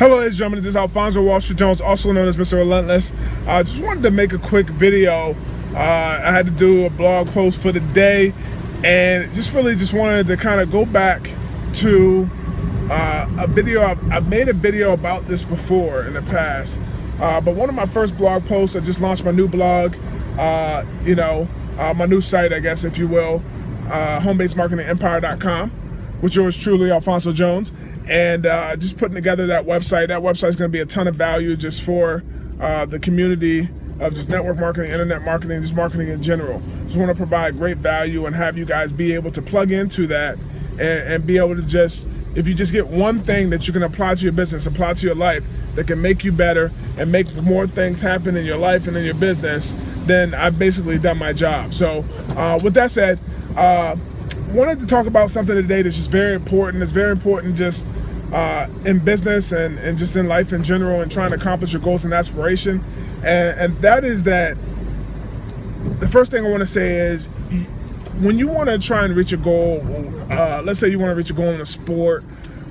Hello, ladies and gentlemen, this is Alfonso Wall Street Jones, also known as Mr. Relentless. I just wanted to make a quick video. I had to do a blog post for the day, and just wanted to kind of go back to a video. I've made a video about this before in the past, but one of my first blog posts, I just launched my new blog, my new site, I guess, if you will, homebasemarketingempire.com, with yours truly, Alfonso Jones. And just putting together that website. That website is going to be a ton of value just for the community of just network marketing, internet marketing, just marketing in general. Just want to provide great value and have you guys be able to plug into that and be able to just, if you just get one thing that you can apply to your business, apply to your life, that can make you better and make more things happen in your life and in your business, then I've basically done my job. So with that said, wanted to talk about something today that's just very important. It's very important just in business and just in life in general, and trying to accomplish your goals and aspiration. And that is that the first thing I want to say is, when you want to try and reach a goal, let's say you want to reach a goal in a sport,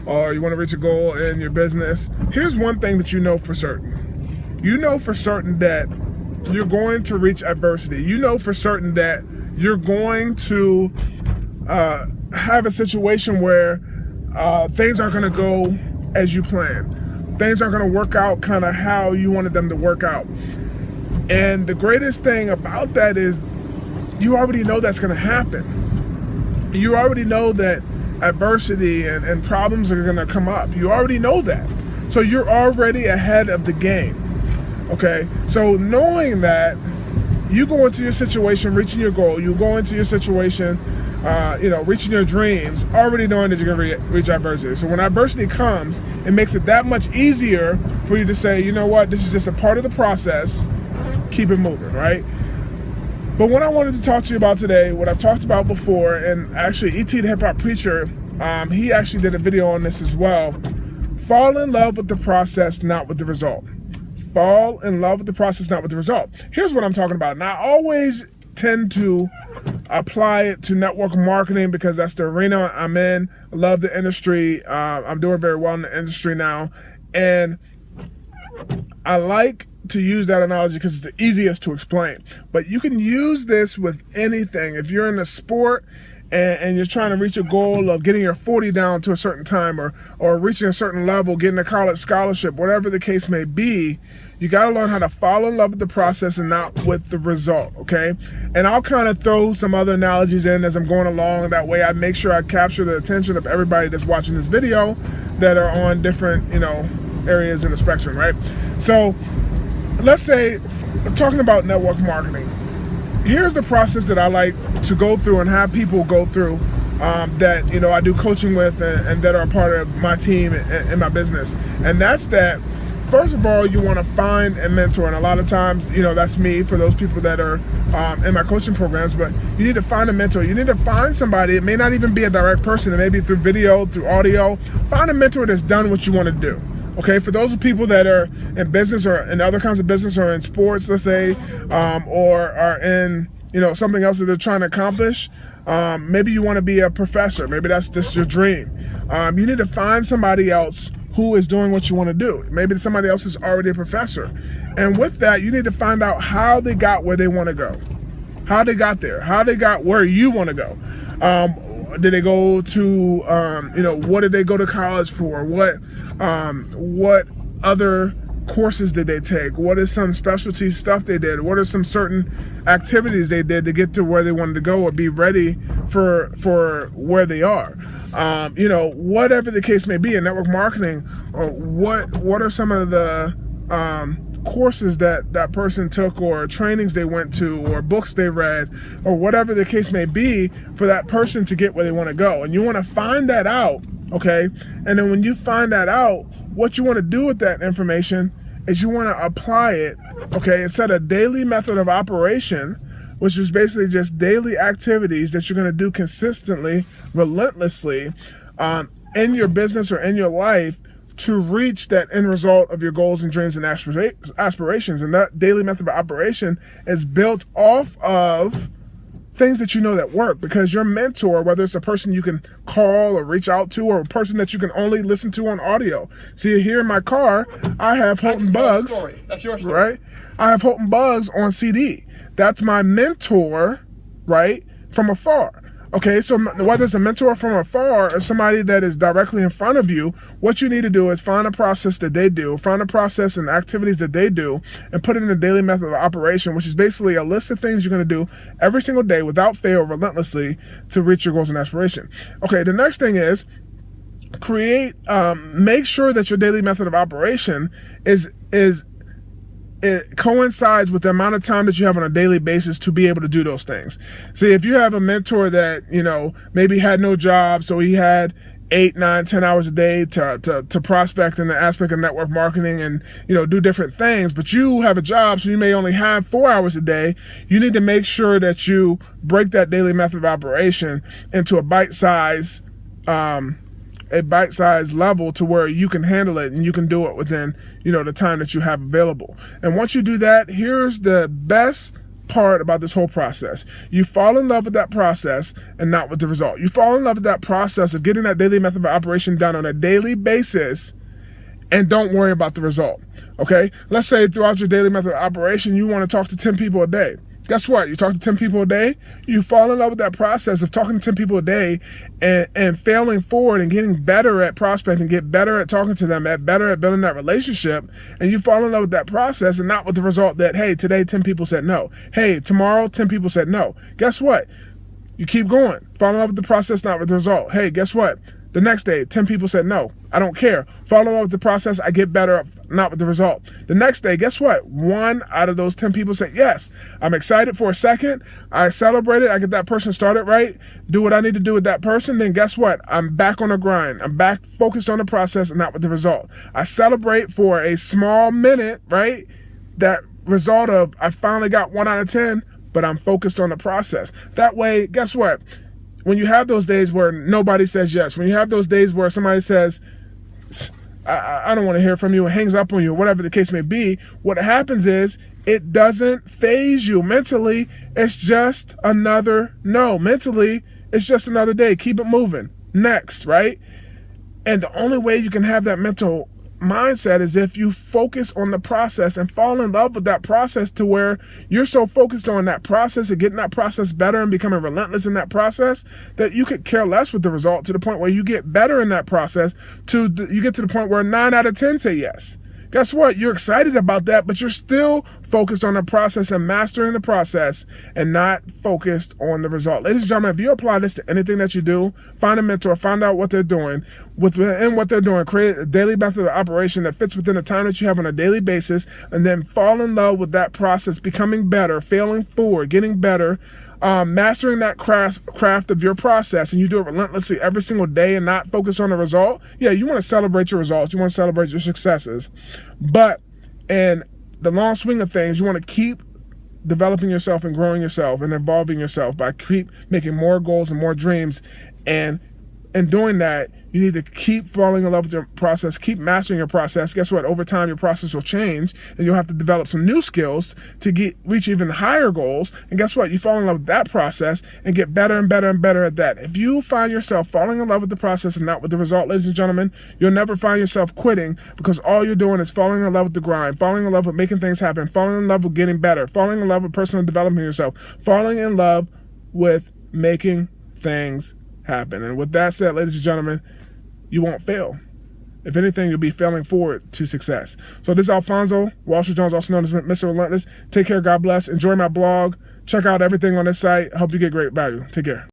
or you want to reach a goal in your business, here's one thing that you know for certain. You know for certain that you're going to reach adversity. You know for certain that you're going to have a situation where things aren't going to go as you plan. Things aren't going to work out kind of how you wanted them to work out. And the greatest thing about that is you already know that's going to happen. You already know that adversity and problems are going to come up. You already know that. So you're already ahead of the game. Okay? So knowing that, you go into your situation, reaching your goal, you go into your situation, reaching your dreams, already knowing that you're going to reach adversity. So when adversity comes, it makes it that much easier for you to say, you know what, this is just a part of the process, keep it moving, right? But what I wanted to talk to you about today, what I've talked about before, and actually E.T. the Hip Hop Preacher, he actually did a video on this as well. Fall in love with the process, not with the result. Fall in love with the process, not with the result. Here's what I'm talking about. Now, I always tend to apply it to network marketing because that's the arena I'm in. I love the industry. I'm doing very well in the industry now. And I like to use that analogy because it's the easiest to explain. But you can use this with anything. If you're in a sport and you're trying to reach a goal of getting your 40 down to a certain time, or reaching a certain level, getting a college scholarship, whatever the case may be, you got to learn how to fall in love with the process and not with the result, okay? And I'll kind of throw some other analogies in as I'm going along. That way I make sure I capture the attention of everybody that's watching this video that are on different, areas in the spectrum, right? So let's say, talking about network marketing, here's the process that I like to go through and have people go through that I do coaching with and that are a part of my team and my business. And that's that, first of all, you want to find a mentor. And a lot of times, that's me for those people that are in my coaching programs. But you need to find a mentor. You need to find somebody. It may not even be a direct person. It may be through video, through audio. Find a mentor that's done what you want to do. Okay, for those people that are in business or in other kinds of business or in sports, let's say, or are in, something else that they're trying to accomplish. Maybe you want to be a professor. Maybe that's just your dream. You need to find somebody else who is doing what you want to do. Maybe somebody else is already a professor. And with that, you need to find out how they got where they want to go. How they got there. How they got where you want to go. Did they go to, what did they go to college for? What other courses did they take? What is some specialty stuff they did? What are some certain activities they did to get to where they wanted to go or be ready for where they are? Whatever the case may be in network marketing, or what are some of the courses that person took, or trainings they went to, or books they read, or whatever the case may be for that person to get where they want to go. And you want to find that out, okay? And then when you find that out, what you want to do with that information is you want to apply it, okay? Set a daily method of operation, which is basically just daily activities that you're going to do consistently, relentlessly, in your business or in your life, to reach that end result of your goals and dreams and aspirations. And that daily method of operation is built off of things that you know that work, because your mentor, whether it's a person you can call or reach out to, or a person that you can only listen to on audio. See, here in my car, I have Holton Buggs. That's your story. Right? I have Holton Buggs on CD. That's my mentor, right, from afar. Okay, so whether it's a mentor from afar or somebody that is directly in front of you, what you need to do is find a process that they do, find a process and activities that they do, and put it in a daily method of operation, which is basically a list of things you're going to do every single day without fail, relentlessly, to reach your goals and aspiration. Okay, the next thing is make sure that your daily method of operation it coincides with the amount of time that you have on a daily basis to be able to do those things. See, if you have a mentor that, maybe had no job, so he had 8, 9, 10 hours a day to prospect in the aspect of network marketing and, do different things, but you have a job, so you may only have 4 hours a day, you need to make sure that you break that daily method of operation into a bite-sized level to where you can handle it and you can do it within, the time that you have available. And once you do that, here's the best part about this whole process. You fall in love with that process and not with the result. You fall in love with that process of getting that daily method of operation done on a daily basis, and don't worry about the result. Okay? Let's say throughout your daily method of operation, you want to talk to 10 people a day. Guess what? You talk to 10 people a day, you fall in love with that process of talking to 10 people a day and failing forward and getting better at prospecting, get better at talking to them, better at building that relationship, and you fall in love with that process and not with the result that, hey, today 10 people said no. Hey, tomorrow 10 people said no. Guess what? You keep going. Fall in love with the process, not with the result. Hey, guess what? The next day, 10 people said no. I don't care. Fall in love with the process. I get better, not with the result. The next day, guess what? 1 out of those 10 people said yes. I'm excited for a second. I celebrate it. I get that person started right. Do what I need to do with that person. Then guess what? I'm back on the grind. I'm back focused on the process and not with the result. I celebrate for a small minute, right? That result of I finally got 1 out of 10, but I'm focused on the process. That way, guess what? When you have those days where nobody says yes, when you have those days where somebody says, I don't want to hear from you, and hangs up on you, whatever the case may be, what happens is it doesn't phase you. Mentally, it's just another no. Mentally, it's just another day. Keep it moving. Next, right? And the only way you can have that mental mindset is if you focus on the process and fall in love with that process to where you're so focused on that process and getting that process better and becoming relentless in that process that you could care less with the result, to the point where you get better in that process, you get to the point where 9 out of 10 say yes. Guess what? You're excited about that, but you're still focused on the process and mastering the process and not focused on the result. Ladies and gentlemen, if you apply this to anything that you do, find a mentor, find out what they're doing. Within what they're doing, create a daily method of operation that fits within the time that you have on a daily basis, and then fall in love with that process, becoming better, failing forward, getting better, mastering that craft of your process, and you do it relentlessly every single day and not focus on the result. Yeah, you want to celebrate your results. You want to celebrate your successes. But in the long swing of things, you want to keep developing yourself and growing yourself and evolving yourself by keep making more goals and more dreams. And in doing that, you need to keep falling in love with your process, keep mastering your process. Guess what? Over time, your process will change, and you'll have to develop some new skills to reach even higher goals. And guess what? You fall in love with that process and get better and better and better at that. If you find yourself falling in love with the process and not with the result, ladies and gentlemen, you'll never find yourself quitting, because all you're doing is falling in love with the grind, falling in love with making things happen, falling in love with getting better, falling in love with personal development yourself, falling in love with making things happen. And with that said, ladies and gentlemen, you won't fail. If anything, you'll be failing forward to success. So this is Alfonso Wall Street Jones, also known as Mr. Relentless. Take care. God bless. Enjoy my blog. Check out everything on this site. Hope you get great value. Take care.